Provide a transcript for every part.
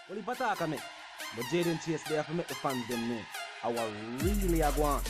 Well, if I talk of me, but Jayden Chase, they have to make the fans them know how I really are going.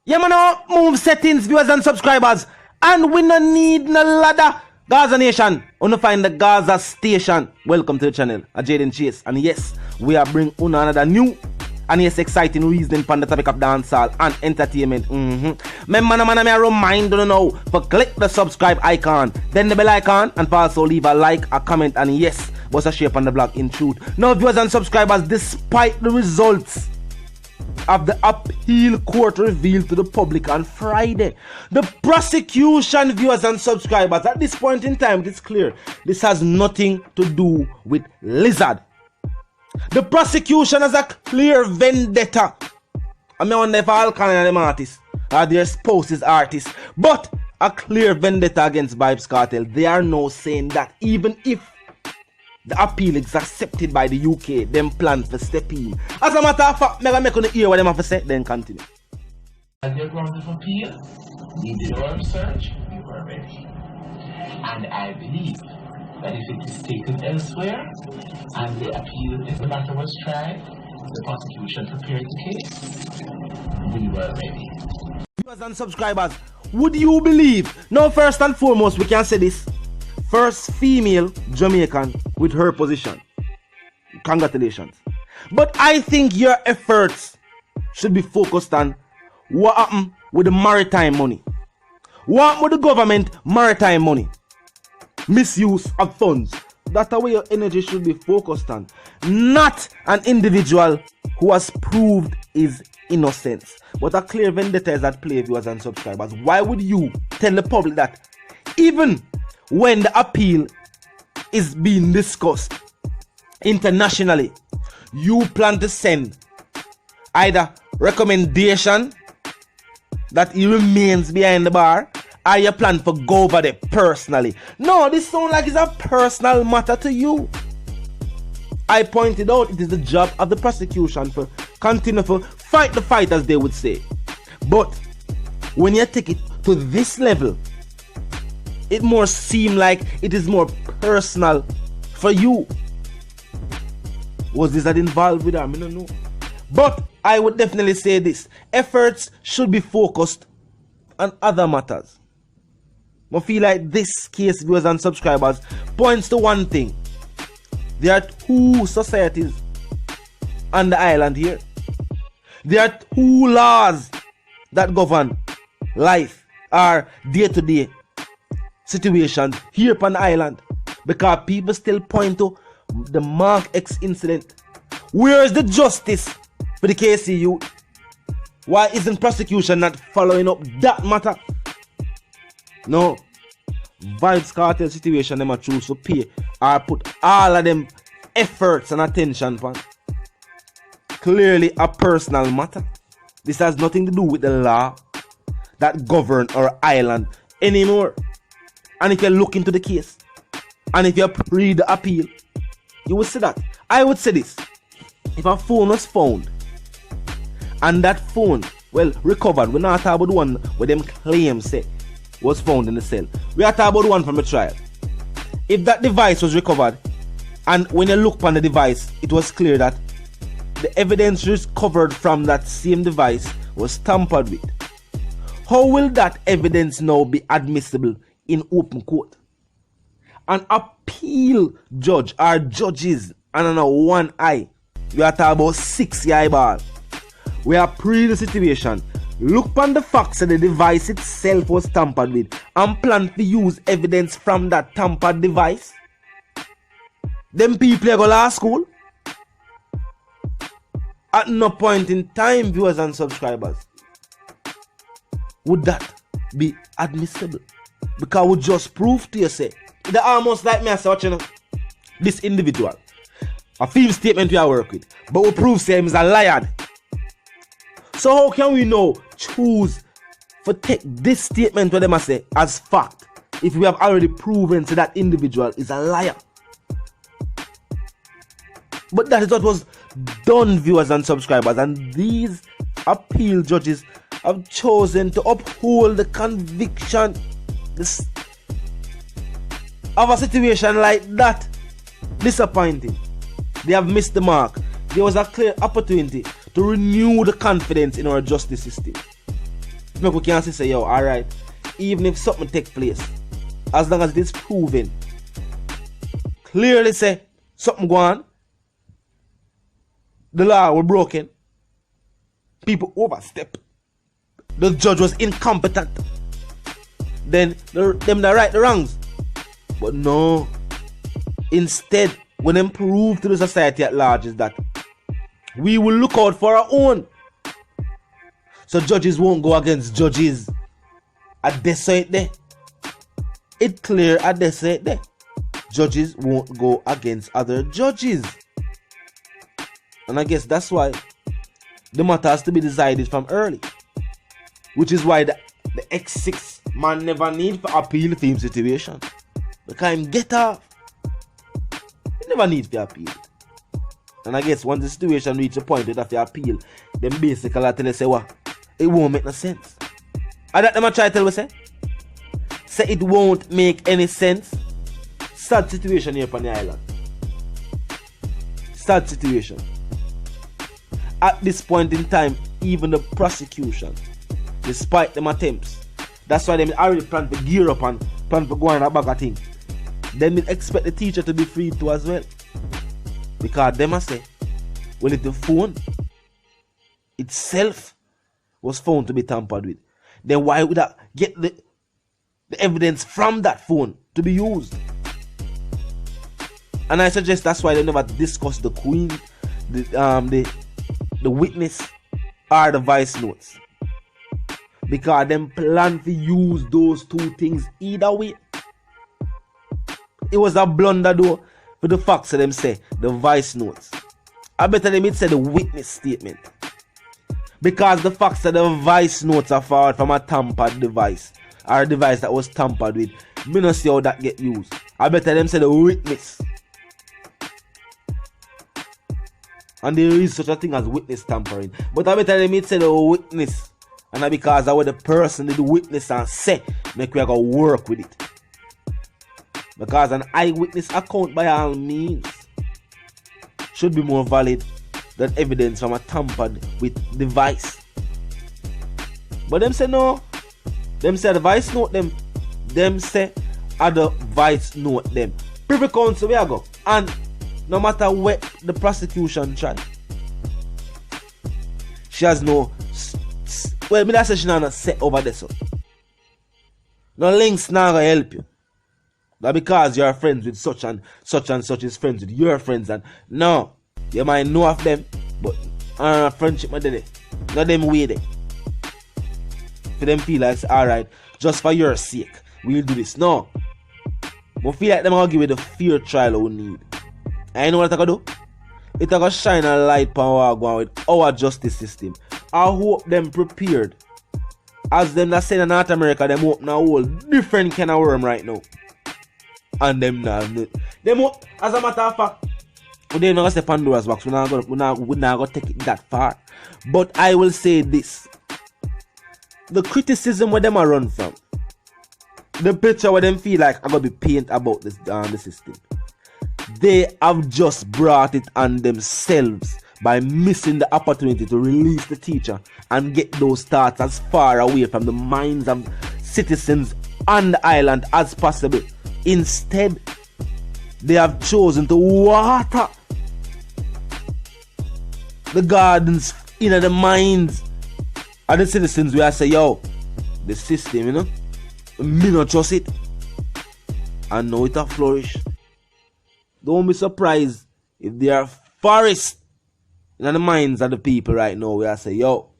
Yeah, man, move settings, viewers and subscribers. And we no need no ladder. Gaza Nation, wanna find the Gaza Station. Welcome to the channel, Jayden Chase. And yes, we are bringing another new and yes, exciting reasoning on the topic of dancehall and entertainment. Remember, man, I remind you now for click the subscribe icon, then the bell icon, and for also leave a like, a comment, and yes, what's a shape on the blog in truth. Now, viewers and subscribers, despite the results of the appeal court revealed to the public on Friday, the prosecution, viewers and subscribers, at this point in time, it's clear this has nothing to do with Lizard. The prosecution has a clear vendetta. I mean, I wonder if all kind of them artists are their spouses artists, but a clear vendetta against Vybz Kartel. They are now saying that even if the appeal is accepted by the UK, them plan to step in. As a matter of fact, I'm going to hear what them have to say, then continue. As their grounds of appeal, we did our research, we were ready. And I believe that if it is taken elsewhere, and the appeal, if the matter was tried, the prosecution prepared the case, we were ready. Viewers and subscribers, would you believe? Now, first and foremost, we can say this. First female Jamaican with her position. Congratulations. But I think your efforts should be focused on what happened with the maritime money. What happened with the government maritime money? Misuse of funds. That's the way your energy should be focused on. Not an individual who has proved his innocence. But a clear vendetta is at play, viewers and subscribers. Why would you tell the public that even when the appeal is being discussed internationally, you plan to send either recommendation that he remains behind the bar, or you plan for go over there personally? No, this sounds like it's a personal matter to you. I pointed out it is the job of the prosecution for continue to fight the fight, as they would say. But when you take it to this level, it more seem like it is more personal for you. Was this that involved with them? I don't know. But I would definitely say this. Efforts should be focused on other matters. I feel like this case, viewers and subscribers, points to one thing. There are two societies on the island here. There are two laws that govern life or day-to-day situations here upon the island, because people still point to the Mark X incident. Where is the justice for the KCU? Why isn't prosecution not following up that matter? No, Vybz Kartel situation them a choose to pay or put all of them efforts and attention on. Clearly a personal matter. This has nothing to do with the law that govern our island anymore. And if you look into the case, and if you read the appeal, you will see that. I would say this. If a phone was found, and that phone, well, recovered, we're not talking about the one where them claims say was found in the cell. We are talking about the one from the trial. If that device was recovered, and when you look upon the device, it was clear that the evidence recovered from that same device was tampered with, how will that evidence now be admissible in open court? An appeal judge or judges, I don't know, one eye. We are talking about 6 eyeball. We are pre the situation. Look upon the facts that the device itself was tampered with and plan to use evidence from that tampered device. Them people go to law school. At no point in time, viewers and subscribers, would that be admissible? Because we just prove to you, say, it's almost like me, I say, watching this individual, a film statement we are work with, but we prove say him is a liar. So how can we now choose for take this statement what them I say as fact if we have already proven to that individual is a liar? But that is what was done, viewers and subscribers. And these appeal judges have chosen to uphold the conviction of a situation like that. Disappointing. They have missed the mark. There was a clear opportunity to renew the confidence in our justice system. People can say, yo, alright, even if something takes place, as long as it is proven, clearly say something go on, the law was broken, people overstep, the judge was incompetent, then them that right the wrongs. But no, instead, when them prove to the society at large is that we will look out for our own. So judges won't go against judges. At this right there, it's clear at this right there. Judges won't go against other judges. And I guess that's why the matter has to be decided from early. Which is why the X6 man never need for appeal for him situation. Because him get off. He never need for appeal. And I guess once the situation reach a point where they appeal, then basically I tell you say what? It won't make no sense. And that them I try to tell you say it won't make any sense. Sad situation here on the island. Sad situation. At this point in time, even the prosecution, despite them attempts, that's why they already plan to gear up and plan to go on a bag of thing. They will expect the teacher to be freed too as well. Because them say, well, if the phone itself was found to be tampered with, then why would I get the evidence from that phone to be used? And I suggest that's why they never discuss the queen, the witness or the voice notes. Because them plan to use those two things either way. It was a blunder though for the facts of them say the voice notes. I better them it say the witness statement. Because the facts of the voice notes are forward from a tampered device or a device that was tampered with. Me not see how that get used. I better them say the witness. And there is such a thing as witness tampering. But I better them it say the witness. And that because I was the person that the witness and say make we go work with it. Because an eyewitness account by all means should be more valid than evidence from a tampered with device. But them say no. Them say the voice note them. Them say other voice note them. Privy council we go. And no matter what the prosecution try, she has no well, me that say she not set over there so. No links now gonna help you. That because you're friends with such and such is friends with your friends, and no, you might know of them, but friendship might there. Not them way there. For them feel like alright, just for your sake, we'll do this. No. I feel like them gonna give you the fear trial we need. And you know what I gonna do? It gonna shine a light power going with our justice system. I hope them prepared. As them that say in North America, them open a whole different kind of worm right now. And them now, as a matter of fact, we don't say Pandora's box. We're not gonna take it that far. But I will say this: the criticism where them are run from, the picture where them feel like I'm gonna be paint about this the system, they have just brought it on themselves by missing the opportunity to release the teacher and get those thoughts as far away from the minds of citizens on the island as possible. Instead, they have chosen to water the gardens in the minds of the citizens where I say, yo, the system, you know, me not trust it. And now it will flourish. Don't be surprised if there are forests in the minds of the people right now where I say, yo,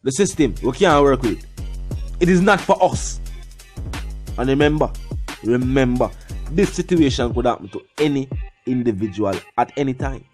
the system, we can't work with it. It is not for us. And remember, this situation could happen to any individual at any time.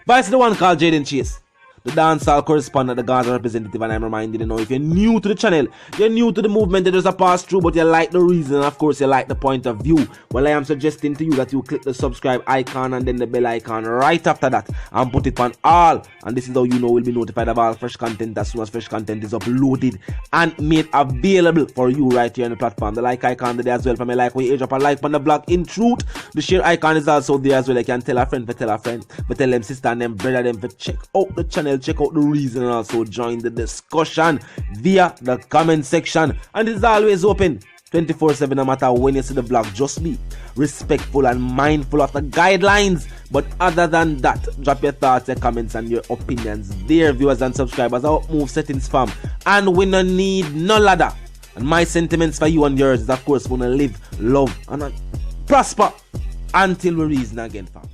Vybz the one called Jayden Chase. the dancehall correspondent, the Gaza representative, and I'm reminding you know, if you're new to the channel, you're new to the movement, you just a pass through, but you like the reason, and of course you like the point of view, well, I am suggesting to you that you click the subscribe icon and then the bell icon right after that, and put it on all, and this is how you know we'll be notified of all fresh content as soon as fresh content is uploaded and made available for you right here on the platform. The like icon there as well, from a like we age up a like on the blog. In truth, the share icon is also there as well. You can tell a friend, but tell them sister and them brother them to check out the channel, check out the reason, and also join the discussion via the comment section. And it's always open 24/7, no matter when you see the vlog. Just be respectful and mindful of the guidelines. But other than that, drop your thoughts, your comments, and your opinions there, viewers and subscribers. Our move settings fam, and we no need no ladder. And my sentiments for you and yours is, of course, we wanna live, love, and prosper until we reason again, fam.